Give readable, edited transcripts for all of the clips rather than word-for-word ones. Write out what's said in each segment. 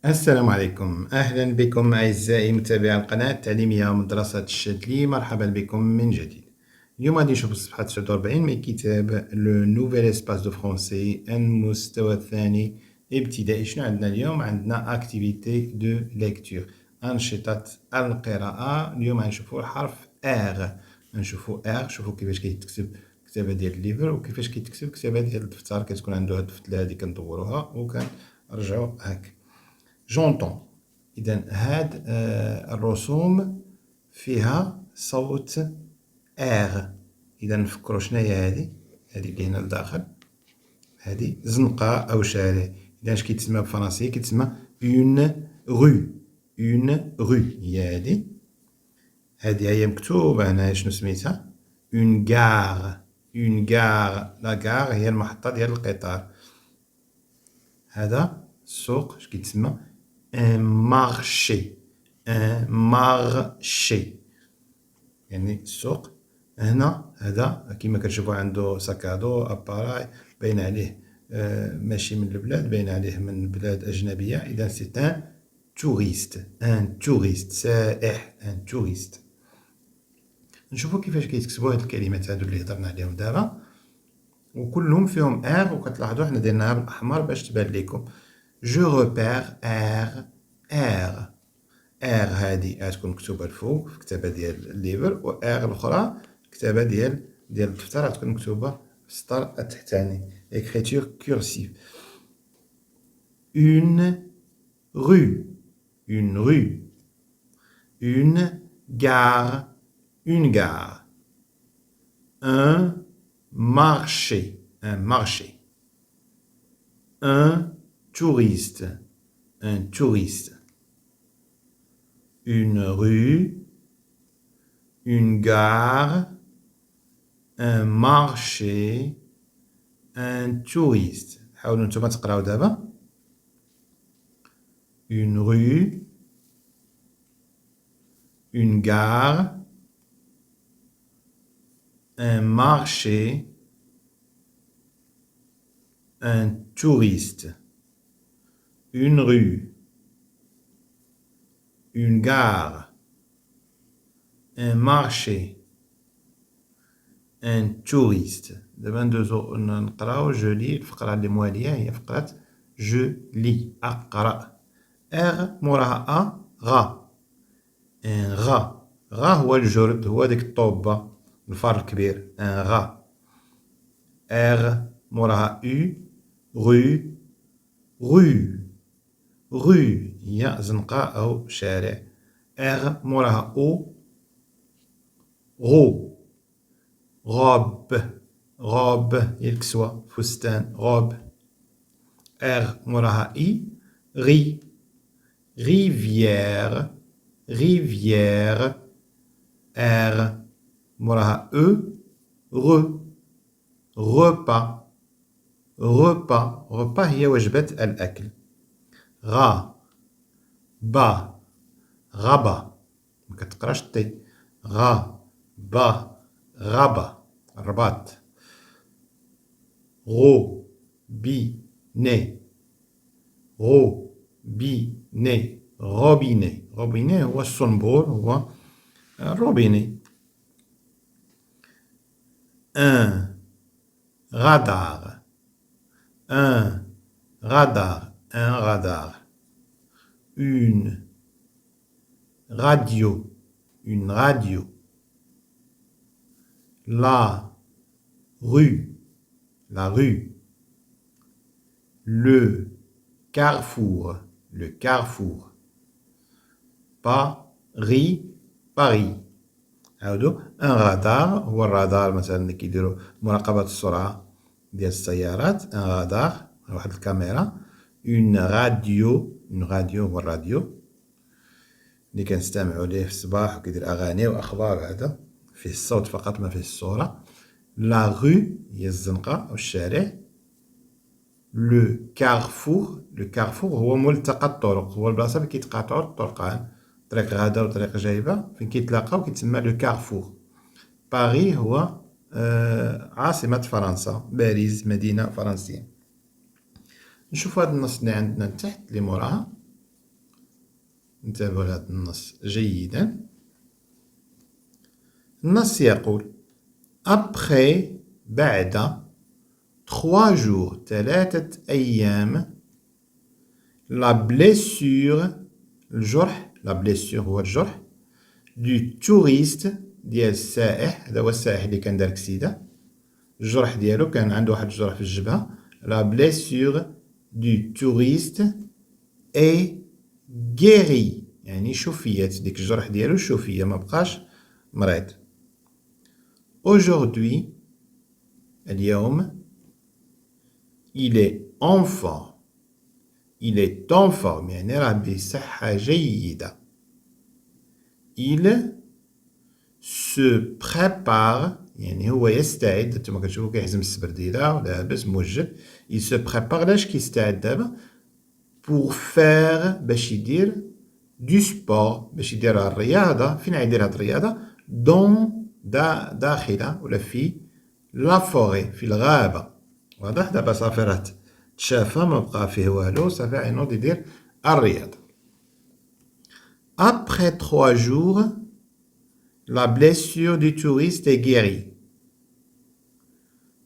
السلام عليكم، أهلا بكم أعزائي متابعي القناة التعليمية مدرسة الشاذلي. مرحبا بكم من جديد. اليوم غادي نشوف الصفحة 49 من كتاب لو نوفيل اسباس دو فرونسي المستوى الثاني ابتدائي. شنو عندنا اليوم؟ عندنا اكتيفيتي دو ليكتور، أنشطة القراءة. اليوم غنشوفو الحرف R. غنشوفو R، شوفو كيفاش كيتكتب كتابة ديال الليفر وكيفاش كيتكتب كتابة ديال الدفتر. كتكون عنده هاد الفتلة هادي كندوروها وكنرجعو هاك. جونطون. إذا هاد الرسوم فيها صوت آغ. إذا نفكرو شناهي هادي اللي هنا لداخل، هادي زنقة أو شارع. إذا اش كيتسمى بالفرنسية؟ كيتسمى اون غو. اون غو هي هادي هي مكتوبة هنايا. شنو سميتها؟ اون غار. اون غار، لا غار هي المحطة ديال القطار. هذا السوق اش كيتسمى؟ ان مارشي. ان مارشي يعني السوق. هنا هذا كيما كتشوفوا عنده ساكادو اباراي باين عليه ماشي من البلاد، باين عليه من بلاد اجنبيه. اذا سي ان توريست. ان توريست سائح. ان توريست. نشوفوا كيفاش كيتكتبوا هاد الكلمات هادو اللي هضرنا عليهم دابا، وكلهم فيهم ار. وكتلاحظوا حنا درناها بالاحمر باش تبان لكم. جو ريبير ار. ار ار هادي غتكون مكتوبه الفوق في الكتابه ديال الليفر، و ار الاخرى الكتابه ديال الدفتر غتكون مكتوبه في السطر التحتاني. écriture cursive. une rue. une rue. une gare. une gare. un marché. un marché. un touriste. un touriste. une rue, une gare, un marché, un touriste. حاولوا نتوما تقراو دابا. une rue, une gare, un marché, un touriste. une rue, une gare, un marché, un touriste. دابا ندوزو نقراو. جو لي الفقرة اللي موالية هي فقرة جو لي، أقرأ. اغ موراها أ غا. ان غا. غا هو الجرد، هو ديك الطوبة الفار الكبير. ان غا. اغ موراها او غو. غو. غو هي زنقة أو شارع. اغ موراها او غو. غوب. غوب هي الكسوة، فستان. غوب. اغ موراها اي غي. rivière. rivière. R موراها E re. repas. repas. repas هي وجبة الأكل. غا. با. غابة. ما كتقراش تي. غا با غابة. الرباط. غو بي ني. غو بي ني. روبيني. روبيني هو الصنبور، هو الروبيني. ان radar. un radar. un radar. une radio. une radio. la rue. la rue. le carrefour. le carrefour. Paris. Paris. عاودو. ان رادار هو الرادار مثلا اللي كيديرو مراقبة السرعة ديال السيارات. ان رادار واحد الكاميرا. اون راديو. اون راديو هو الراديو اللي كنستمعو ليه في الصباح وكيدير اغاني واخبار. هذا فيه الصوت فقط ما فيه الصورة. لا غو هي الزنقة او الشارع. لو كارفور. لو كارفور هو ملتقى الطرق، هو البلاصة اللي كيتقاطعو الطرقان، طريق غادا وطريق جايبة، فين كيتلاقاو كيتسمى لو كارفور. باري هو عاصمة فرنسا، باريس مدينة فرنسية. نشوفو هاد النص اللي عندنا تحت اللي موراها. انتبهوا لهذا النص جيدا. النص يقول après بعد 3 jours 3 أيام la blessure الجرح la blessure هو الجرح du touriste ديال السائح هذا هو السائح اللي كان دار كسيدة الجرح ديالو كان عنده واحد الجرح في الجبهة la blessure du touriste est guérie يعني شفيت ديك الجرح ديالو شفية ما بقاش مريض. Aujourd'hui اليوم il est en forme il est en forme يعني راه بصحة جيدة. il se prépare يعني هو يستعد نتوما كتشوفو كيحزم السبرديلة ولابس موجد il se prépare لاش كيستعد دابا pour faire باش يدير du sport باش يدير الرياضة. فين غيدير هاد الرياضة dans داخلة ولا في لا فوري في الغابة. واضح دابا صافي راه تشافى ما بقى فيه والو صافي غينوض يدير الرياضة. Après 3 jours la blessure du touriste est guérie.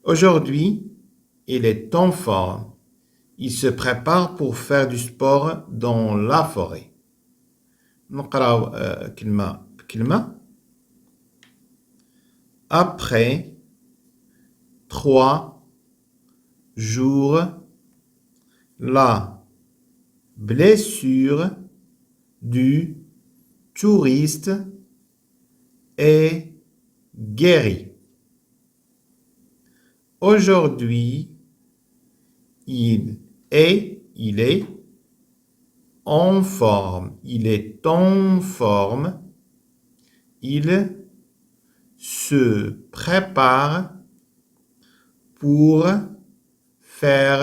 Aujourd'hui il est en forme il se prépare pour faire du sport dans la forêt. نقراو كلمة بكلمة. Après 3 jours la blessure du touriste est guérie. Aujourd'hui il est en forme il est en forme il se prépare pour faire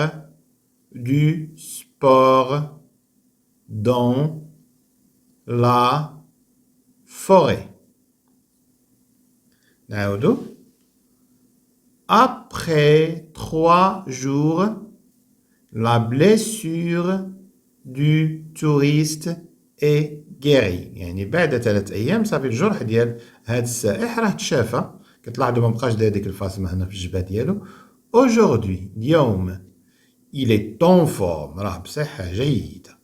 du sport dans la forêt. نعاودو. Après 3 jours la blessure du touriste est guérie يعني بعد 3 أيام صافي الجرح ديال هاد السائح راه تشافى. كتلاحظوا ما بقاش داير ديك الفاصمة هنا في الجبهة ديالو. Aujourd'hui اليوم il est en forme راه بصحة جيدة.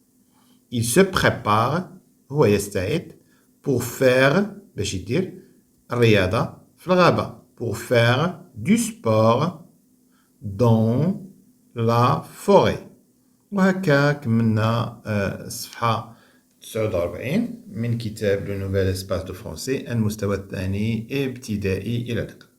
il se prépare هو يستعد pour faire باش يدير الرياضة في الغابة pour faire du sport dans la forêt. وهكا كملنا الصفحة 49 من كتاب لو نوفيل اسباس دو فرونسي المستوى الثاني ابتدائي. إلى اللقاء.